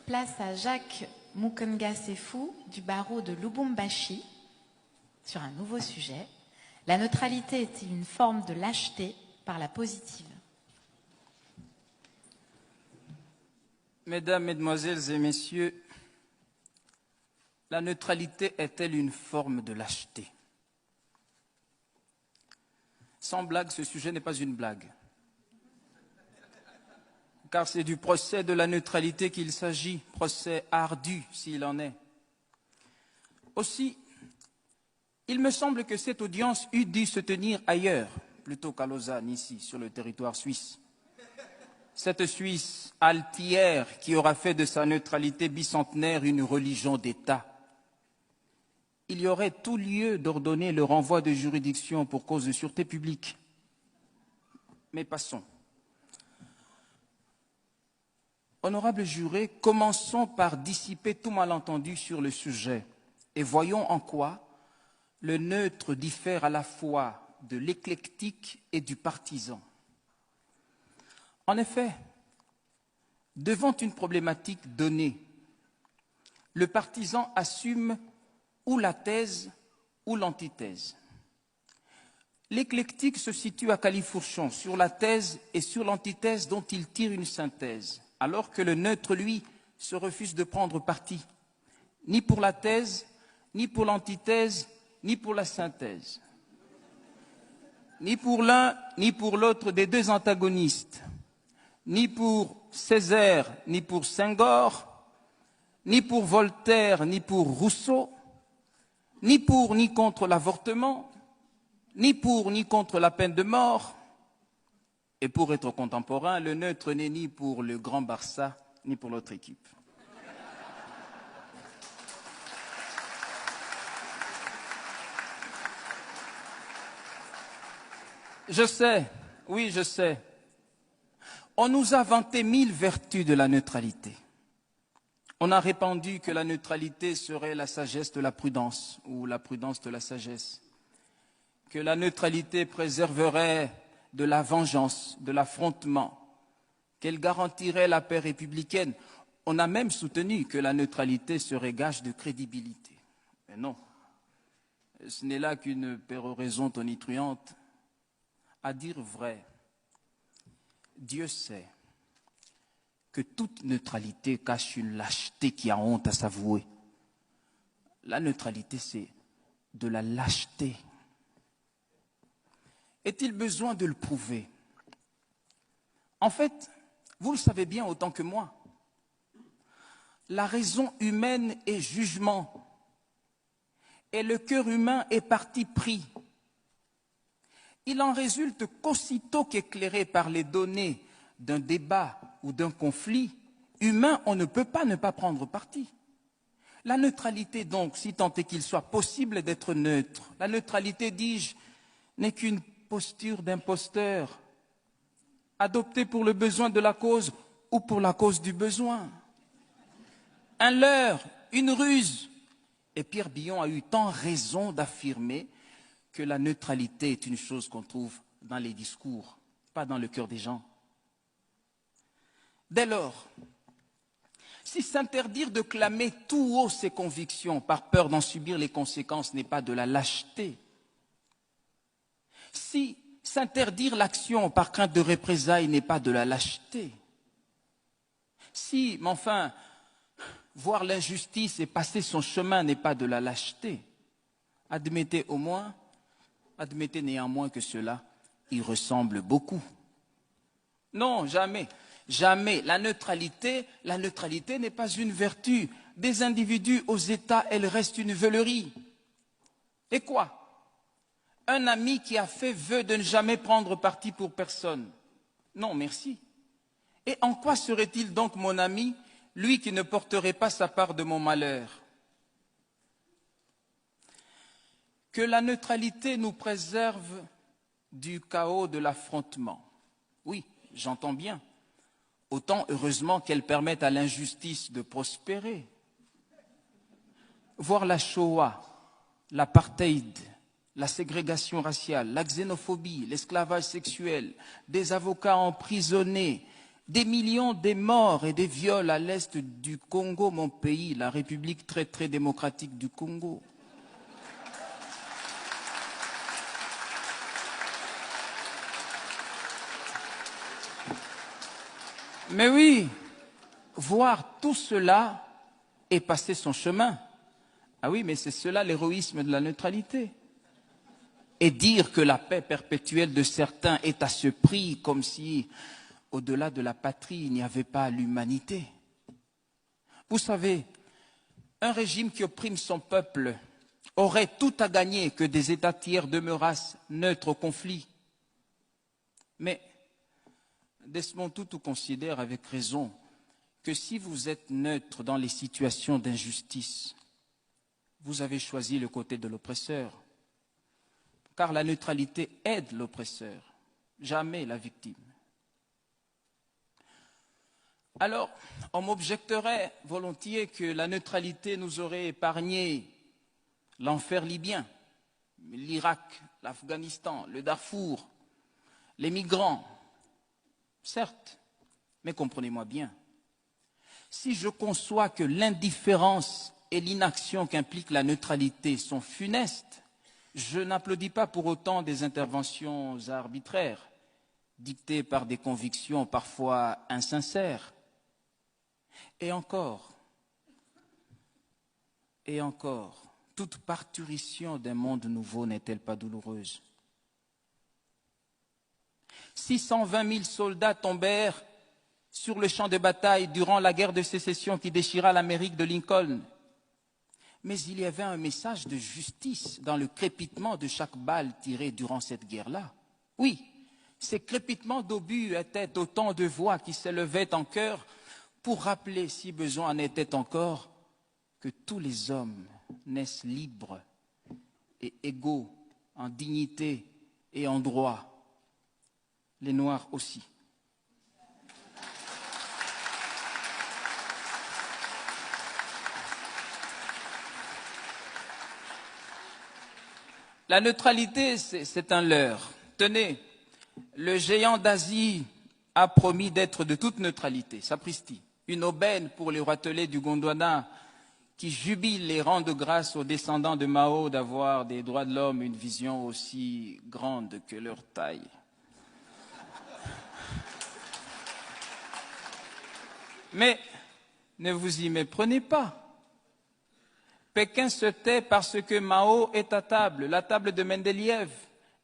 Place à Jacques Mukonga Sefou du barreau de Lubumbashi sur un nouveau sujet. La neutralité est-elle une forme de lâcheté par la positive? Mesdames, Mesdemoiselles et Messieurs, la neutralité est-elle une forme de lâcheté? Sans blague, ce sujet n'est pas une blague. Car c'est du procès de la neutralité qu'il s'agit, procès ardu s'il en est. Aussi, il me semble que cette audience eût dû se tenir ailleurs, plutôt qu'à Lausanne, ici, sur le territoire suisse. Cette Suisse altière qui aura fait de sa neutralité bicentenaire une religion d'État. Il y aurait tout lieu d'ordonner le renvoi de juridiction pour cause de sûreté publique. Mais passons. Honorables jurés, commençons par dissiper tout malentendu sur le sujet et voyons en quoi le neutre diffère à la fois de l'éclectique et du partisan. En effet, devant une problématique donnée, le partisan assume ou la thèse ou l'antithèse. L'éclectique se situe à califourchon sur la thèse et sur l'antithèse dont il tire une synthèse, alors que le neutre, lui, se refuse de prendre parti, ni pour la thèse, ni pour l'antithèse, ni pour la synthèse, ni pour l'un, ni pour l'autre des deux antagonistes, ni pour Césaire, ni pour Senghor, ni pour Voltaire, ni pour Rousseau, ni pour ni contre l'avortement, ni pour ni contre la peine de mort. Et pour être contemporain, le neutre n'est ni pour le Grand Barça, ni pour l'autre équipe. Je sais, oui, je sais. On nous a vanté 1000 vertus de la neutralité. On a répandu que la neutralité serait la sagesse de la prudence ou la prudence de la sagesse, que la neutralité préserverait de la vengeance, de l'affrontement, qu'elle garantirait la paix républicaine. On a même soutenu que la neutralité serait gage de crédibilité. Mais non, ce n'est là qu'une péroraison tonitruante. À dire vrai, Dieu sait que toute neutralité cache une lâcheté qui a honte à s'avouer. La neutralité, c'est de la lâcheté. Est-il besoin de le prouver? En fait, vous le savez bien autant que moi, la raison humaine est jugement et le cœur humain est parti pris. Il en résulte qu'aussitôt qu'éclairé par les données d'un débat ou d'un conflit humain, on ne peut pas ne pas prendre parti. La neutralité donc, si tant est qu'il soit possible d'être neutre, la neutralité, dis-je, n'est qu'une posture d'imposteur, adoptée pour le besoin de la cause ou pour la cause du besoin. Un leurre, une ruse. Et Pierre Billon a eu tant raison d'affirmer que la neutralité est une chose qu'on trouve dans les discours, pas dans le cœur des gens. Dès lors, si s'interdire de clamer tout haut ses convictions par peur d'en subir les conséquences n'est pas de la lâcheté, si s'interdire l'action par crainte de représailles n'est pas de la lâcheté, si, mais enfin, voir l'injustice et passer son chemin n'est pas de la lâcheté, admettez néanmoins que cela y ressemble beaucoup. Non, jamais, jamais. La neutralité n'est pas une vertu. Des individus aux États, elle reste une veulerie. Et quoi? Un ami qui a fait vœu de ne jamais prendre parti pour personne. Non, merci. Et en quoi serait-il donc mon ami, lui qui ne porterait pas sa part de mon malheur? Que la neutralité nous préserve du chaos de l'affrontement. Oui, j'entends bien. Autant heureusement qu'elle permette à l'injustice de prospérer. Voir la Shoah, l'apartheid, la ségrégation raciale, la xénophobie, l'esclavage sexuel, des avocats emprisonnés, Des millions de morts et des viols à l'est du Congo, mon pays, la République très très démocratique du Congo. Mais oui, voir tout cela et passer son chemin. Ah oui, mais c'est cela l'héroïsme de la neutralité. Et dire que la paix perpétuelle de certains est à ce prix, comme si, au-delà de la patrie, il n'y avait pas l'humanité. Vous savez, un régime qui opprime son peuple aurait tout à gagner que des États tiers demeurassent neutres au conflit. Mais Desmond Tutu considère avec raison que si vous êtes neutre dans les situations d'injustice, vous avez choisi le côté de l'oppresseur. Car la neutralité aide l'oppresseur, jamais la victime. Alors, on m'objecterait volontiers que la neutralité nous aurait épargné l'enfer libyen, l'Irak, l'Afghanistan, le Darfour, les migrants. Certes, mais comprenez-moi bien, si je conçois que l'indifférence et l'inaction qu'implique la neutralité sont funestes, je n'applaudis pas pour autant des interventions arbitraires, dictées par des convictions parfois insincères. Et encore, toute parturition d'un monde nouveau n'est-elle pas douloureuse? 620 000 soldats tombèrent sur le champ de bataille durant la guerre de sécession qui déchira l'Amérique de Lincoln. Mais il y avait un message de justice dans le crépitement de chaque balle tirée durant cette guerre-là. Oui, ces crépitements d'obus étaient autant de voix qui s'élevaient en chœur pour rappeler, si besoin en était encore, que tous les hommes naissent libres et égaux en dignité et en droit. Les Noirs aussi. La neutralité, c'est un leurre. Tenez, le géant d'Asie a promis d'être de toute neutralité, sapristi. Une aubaine pour les roitelets du Gondwana qui jubilent et rendent grâce aux descendants de Mao d'avoir des droits de l'homme une vision aussi grande que leur taille. Mais ne vous y méprenez pas. Pékin se tait parce que Mao est à table, la table de Mendeleïev.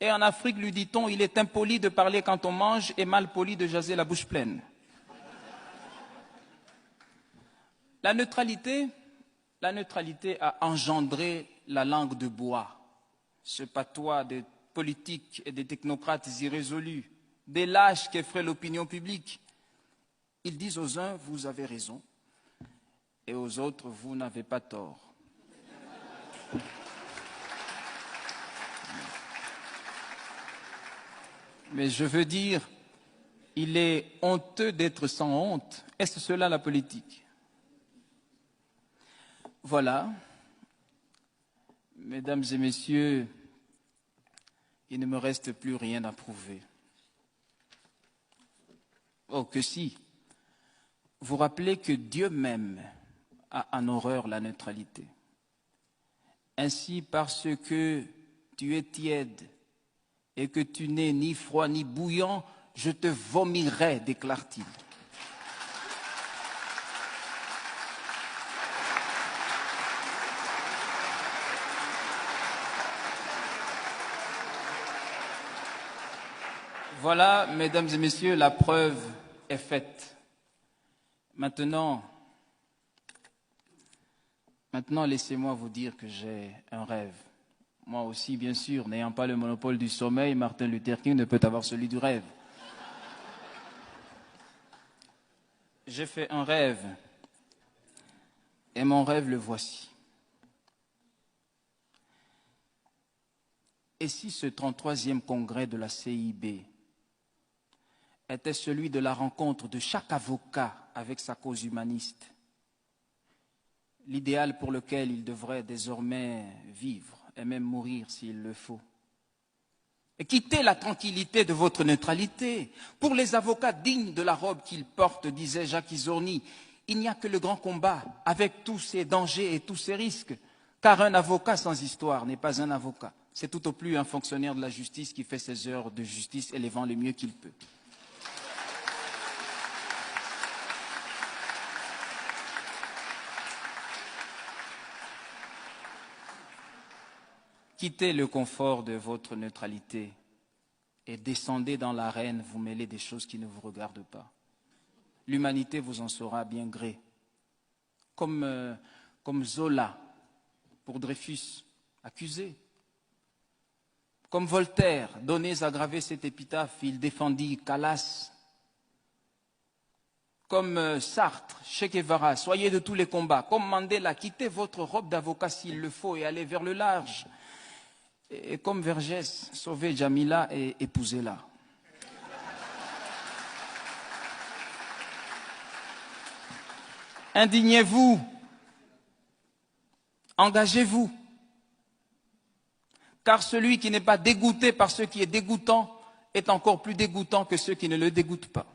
Et en Afrique, lui dit-on, il est impoli de parler quand on mange et mal poli de jaser la bouche pleine. La neutralité a engendré la langue de bois, ce patois des politiques et des technocrates irrésolus, des lâches qu'effraie l'opinion publique. Ils disent aux uns, vous avez raison, et aux autres, vous n'avez pas tort. Mais je veux dire, il est honteux d'être sans honte. Est-ce cela la politique? Voilà, mesdames et messieurs, il ne me reste plus rien à prouver. Oh, que si. Vous rappelez que Dieu même a en horreur la neutralité. Ainsi, parce que tu es tiède et que tu n'es ni froid ni bouillant, je te vomirai, déclare-t-il. Voilà, mesdames et messieurs, la preuve est faite. Maintenant, laissez-moi vous dire que j'ai un rêve. Moi aussi, bien sûr, n'ayant pas le monopole du sommeil, Martin Luther King ne peut avoir celui du rêve. J'ai fait un rêve, et mon rêve le voici. Et si ce 33e congrès de la CIB était celui de la rencontre de chaque avocat avec sa cause humaniste, l'idéal pour lequel il devrait désormais vivre et même mourir s'il le faut. Et quittez la tranquillité de votre neutralité. Pour les avocats dignes de la robe qu'ils portent, disait Jacques Isorni, il n'y a que le grand combat, avec tous ses dangers et tous ses risques. Car un avocat sans histoire n'est pas un avocat. C'est tout au plus un fonctionnaire de la justice qui fait ses heures de justice et les vend le mieux qu'il peut. Quittez le confort de votre neutralité et descendez dans l'arène, vous mêlez des choses qui ne vous regardent pas. L'humanité vous en saura bien gré. Comme Zola pour Dreyfus, accusé. Comme Voltaire, donnez à graver cette épitaphe, il défendit Calas. Comme Sartre, Che Guevara, soyez de tous les combats. Comme Mandela, quittez votre robe d'avocat s'il le faut et allez vers le large. Et comme Vergès, sauvez Jamila et épousez-la. Indignez-vous, engagez-vous, car celui qui n'est pas dégoûté par ce qui est dégoûtant est encore plus dégoûtant que ceux qui ne le dégoûtent pas.